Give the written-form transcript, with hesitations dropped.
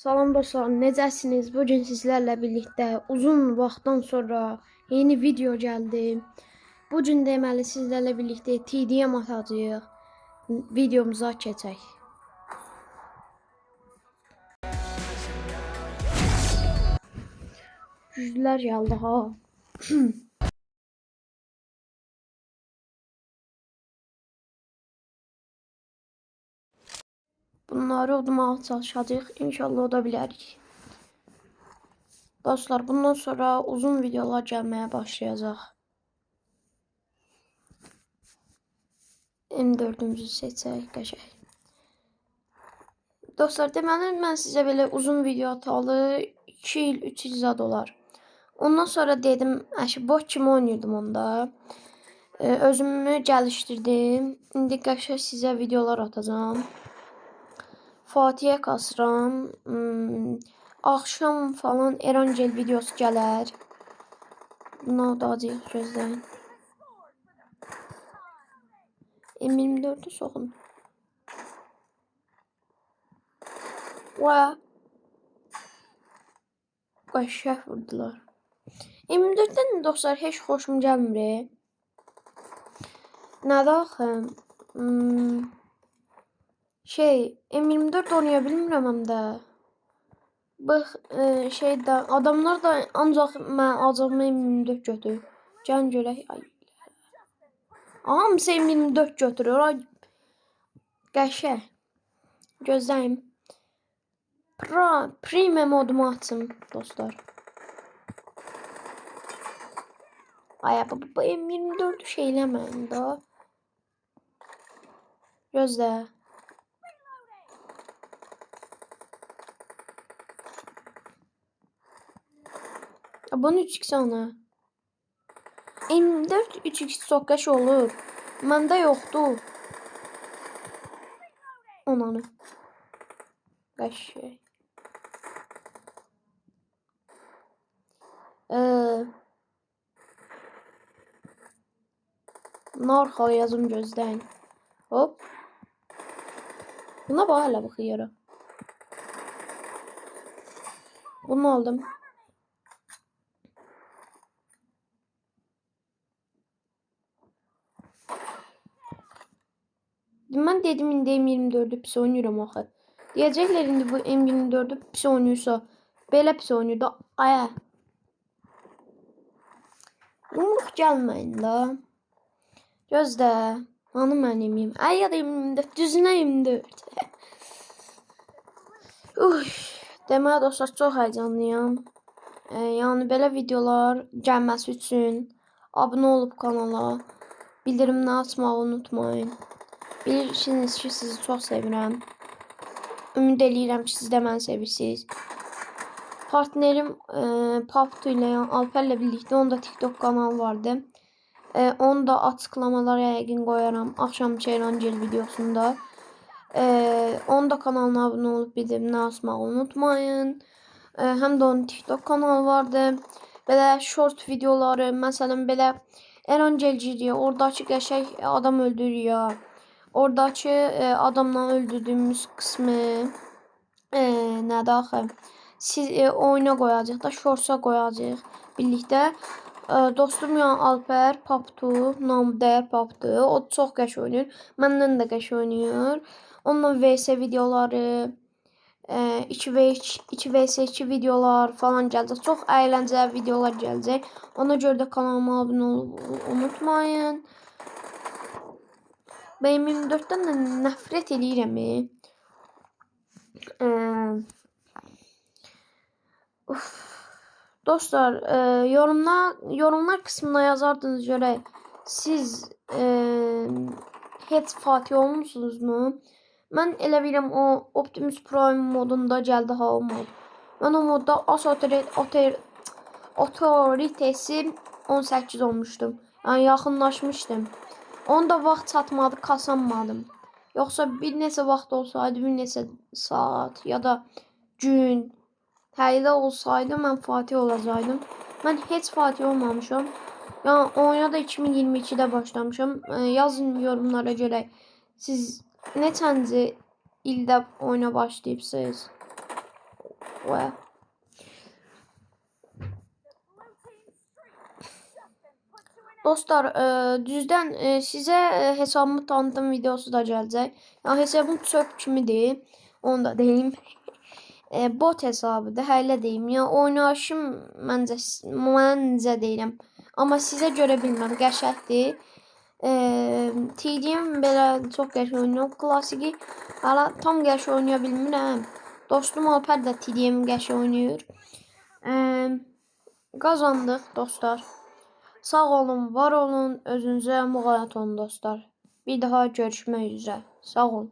Salam dostlar, necəsiniz? Bugün sizlərlə birlikdə uzun vaxtdan sonra yeni video gəldi. Bugün deməli sizlərlə birlikdə TDM atacağıq. Videomuza keçək. Güclər gəldi ha. Bunları udmağa çalışacağıq. İnşallah oda bilərik. Dostlar, bundan sonra uzun videolar gəlməyə başlayacaq. M4'ümüzü seçək, qəşəng. Dostlar, deməli mən sizə belə uzun video atalı 2 il, 3 il zad olar. Ondan sonra dedim, bot kimi oynuyordum onda. Özümü gəlişdirdim. İndi qəşəng sizə videolar atacağım. Fatihə kasıram. Axşam falan Erangel videosu gələr. Buna da acıyıq, gözləyin. M24'ü soxun. Vay. Qəşəng vurdular. M24'dən dostlar heç xoşum gəlmir. Nədə axı? M24 oynaya bilmirəm həm də. Bax, adamlar da ancaq mən acımı M24 götürür. Gəlin görək. Hamısı M24 götürür. Ay, qəşəng. Gözləyim. Premium modumu açım dostlar. Ay, bu M24'ü şeyləməyin də. Gözlə. Bunu 3x ona. M4 3x sokaş olur. Məndə yoxdur. Onanı. Qəşəng. Narxal yazım gözləyin. Hop. Buna bax hələ baxıyorum. Bunu aldım. Mən dedim indi M24'ü pis oynayıram axı. Deyəcəklər indi bu M24'ü pis oynayırsa, belə pis oynayır da. Aya. Yumruq gəlməyin da. Gözlə. Hanı mənim yiyim? Ay ya da M24. Düzünə M24. Deməli dostlar, çox həyəcanlıyam. Yəni belə videolar gəlməsi üçün abunə olub kanala, bildirimini açmağı unutmayın. Bilirsiniz ki, sizi çox sevirəm. Ümid edirəm ki, siz də məni sevirsiniz. Partnerim Paptu ilə, yəni Alperlə birlikdə, onda TikTok kanalı vardı. Onu da açıqlamalara yəqin qoyaram. Axşamki Erangel videosunda. Onun da kanalına abunə olub bildirimini açmağı unutmayın. Həm də onun TikTok kanalı vardı. Belə short videoları, məsələn belə Erangel giriyor. Oradakı qəşəng adam öldürüyor. Oradakı adamla öldürdüyümüz qismi nədə axı? Siz oyuna qoyacaq da, shortsa qoyacaq birlikdə. Dostum yəni Alper, Paptu, namı dəyər Paptu. O çox qəşəng oynayır. Məndən də qəşəng oynayır. Onunla vs videoları, 2 vs 2 videolar falan gələcək. Çox əyləncəli videolar gələcək. Ona görə də kanalıma abunə olub unutmayın. Ben M24'ten de nefret edirəm. Dostlar, yorumlar kısmına yazardınız görək. Siz heç Fatih olmuşsunuz mu? Mən elə bilirəm o Optimus Prime modunda gəldi ha o mod. Mən o modda otoritesi 18 olmuşdum. Yəni yaxınlaşmışdım. Onda vaxt çatmadı, kasanmadım. Yoxsa bir neçə vaxt olsaydı, bir neçə saat ya da gün hələ olsaydı mən Fatih olacaqdım. Mən heç Fatih olmamışam. Yəni oyuna da 2022'də başlamışam. Yazın yorumlara görə siz neçənci ildə oyuna başlayıbsınız? Və dostlar, düzdən sizə hesabımı tanıtım videosu da gələcək. Yəni hesabım çöp kimidir. Onu da deyim. Bot hesabıdır, hələ deyim. Yəni oynayışım məncə deyirəm. Amma sizə görə bilmirəm, qəşəngdir. TDM belə çox qəşəng oynayıram. Klasiki hələ tam qəşəng oynaya bilmirəm. Dostum Alper də TDM qəşəng oynayır. Qazandıq dostlar. Sağ olun, var olun, özünüzə müğayət olun dostlar. Bir daha görüşmək üzrə. Sağ olun.